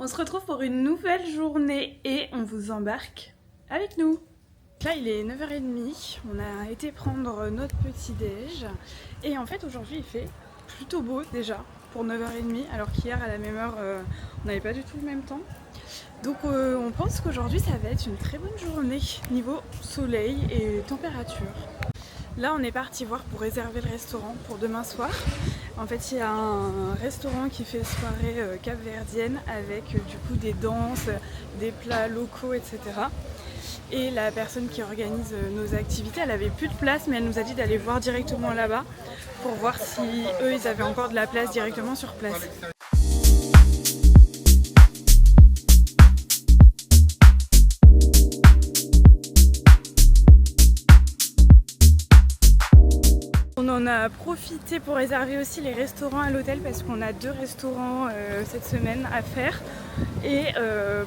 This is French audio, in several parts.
On se retrouve pour une nouvelle journée et on vous embarque avec nous. Là il est 9h30, on a été prendre notre petit déj et en fait aujourd'hui il fait plutôt beau déjà pour 9h30 alors qu'hier à la même heure on n'avait pas du tout le même temps. Donc on pense qu'aujourd'hui ça va être une très bonne journée niveau soleil et température. Là on est parti voir pour réserver le restaurant pour demain soir. En fait il y a un restaurant qui fait soirée capverdienne avec du coup des danses, des plats locaux etc. Et la personne qui organise nos activités, elle avait plus de place mais elle nous a dit d'aller voir directement là-bas pour voir si eux ils avaient encore de la place directement sur place. On en a profité pour réserver aussi les restaurants à l'hôtel parce qu'on a 2 restaurants cette semaine à faire. Et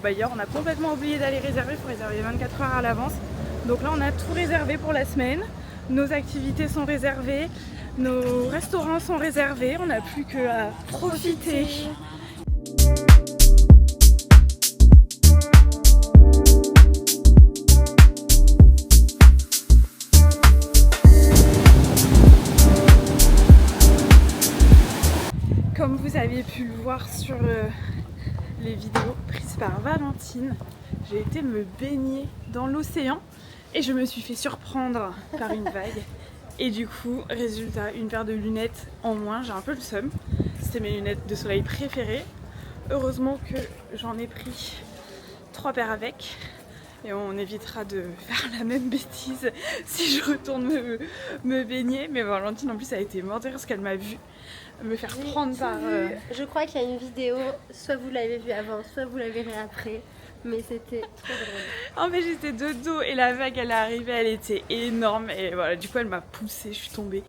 hier on a complètement oublié d'aller réserver, il faut réserver 24 heures à l'avance. Donc là on a tout réservé pour la semaine, nos activités sont réservées, nos restaurants sont réservés, on n'a plus qu'à profiter. Comme vous avez pu le voir sur les vidéos prises par Valentine, j'ai été me baigner dans l'océan et je me suis fait surprendre par une vague. Et du coup, résultat, une paire de lunettes en moins, j'ai un peu le seum. C'était mes lunettes de soleil préférées. Heureusement que j'en ai pris 3 paires avec. Et on évitera de faire la même bêtise si je retourne me baigner. Mais Valentine en plus a été morte de rire parce qu'elle m'a vu me faire prendre par... Je crois qu'il y a une vidéo, soit vous l'avez vue avant, soit vous la verrez après. Mais c'était trop drôle. En fait j'étais de dos et la vague elle est arrivée, elle était énorme. Et voilà, du coup elle m'a poussée, je suis tombée.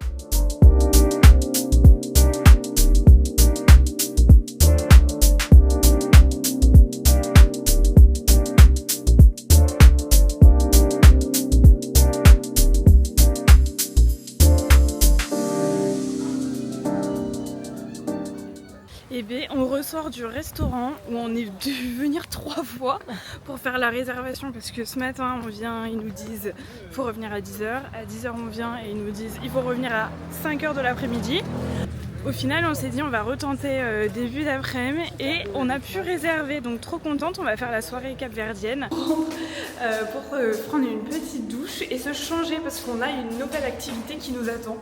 Et bien on ressort du restaurant où on est dû venir 3 fois pour faire la réservation parce que ce matin on vient, ils nous disent faut revenir à 10h, à 10h on vient et ils nous disent il faut revenir à 5h de l'après-midi. Au final on s'est dit on va retenter début d'après-midi et on a pu réserver, donc trop contente, on va faire la soirée capverdienne pour prendre une petite douche et se changer parce qu'on a une nouvelle activité qui nous attend.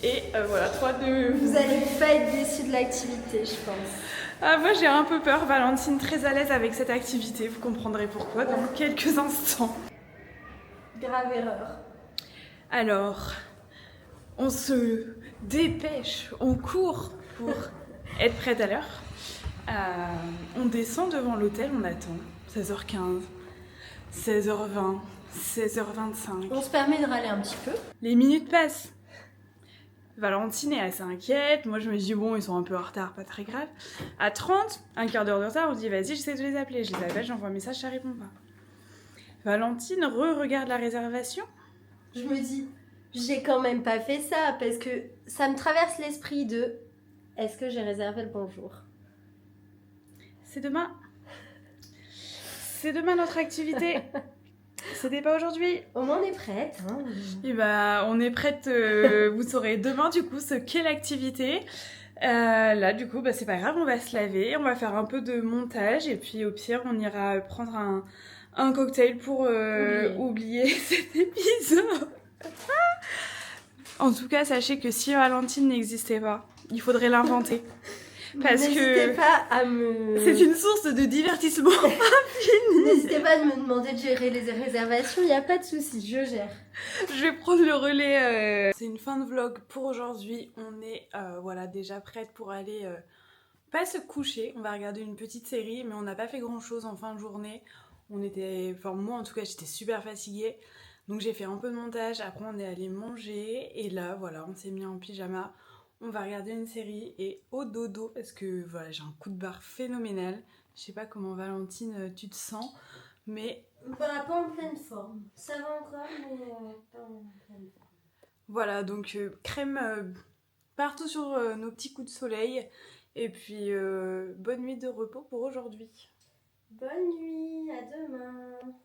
Et voilà, 3, 2... Vous allez pas être déçus de l'activité, je pense. Ah, moi j'ai un peu peur, Valentine très à l'aise avec cette activité, vous comprendrez pourquoi dans quelques instants. Grave erreur. Alors, on se dépêche, on court pour être prête à l'heure. On descend devant l'hôtel, on attend 16h15, 16h20, 16h25. On se permet de râler un petit peu. Les minutes passent. Valentine est assez inquiète, moi je me dis bon ils sont un peu en retard, pas très grave. À 30, un quart d'heure de retard, on dit vas-y j'essaie de les appeler, je les appelle, j'envoie un message, ça répond pas. Valentine regarde la réservation. Je me dis, j'ai quand même pas fait ça parce que ça me traverse l'esprit de est-ce que j'ai réservé le bon jour? C'est demain. C'est demain notre activité. C'était pas aujourd'hui. Au moins on est prête. Hein. Et bah on est prête, vous saurez demain du coup ce qu'est l'activité. Là du coup bah, c'est pas grave, on va se laver, on va faire un peu de montage et puis au pire on ira prendre un cocktail pour oublier cet épisode. En tout cas sachez que si Valentine n'existait pas, il faudrait l'inventer. Parce N'hésitez que pas à me... c'est une source de divertissement. N'hésitez pas à me demander de gérer les réservations, il n'y a pas de souci, je gère. Je vais prendre le relais. C'est une fin de vlog pour aujourd'hui. On est voilà, déjà prête pour aller pas se coucher. On va regarder une petite série, mais on n'a pas fait grand chose en fin de journée. Enfin moi en tout cas j'étais super fatiguée. Donc j'ai fait un peu de montage, après on est allé manger. Et là voilà, on s'est mis en pyjama. On va regarder une série et au dodo parce que voilà, j'ai un coup de barre phénoménal. Je sais pas comment Valentine tu te sens, mais... Bah, pas en pleine forme. Ça va encore, mais pas en pleine forme. Voilà, donc crème partout sur nos petits coups de soleil. Et puis, bonne nuit de repos pour aujourd'hui. Bonne nuit, à demain.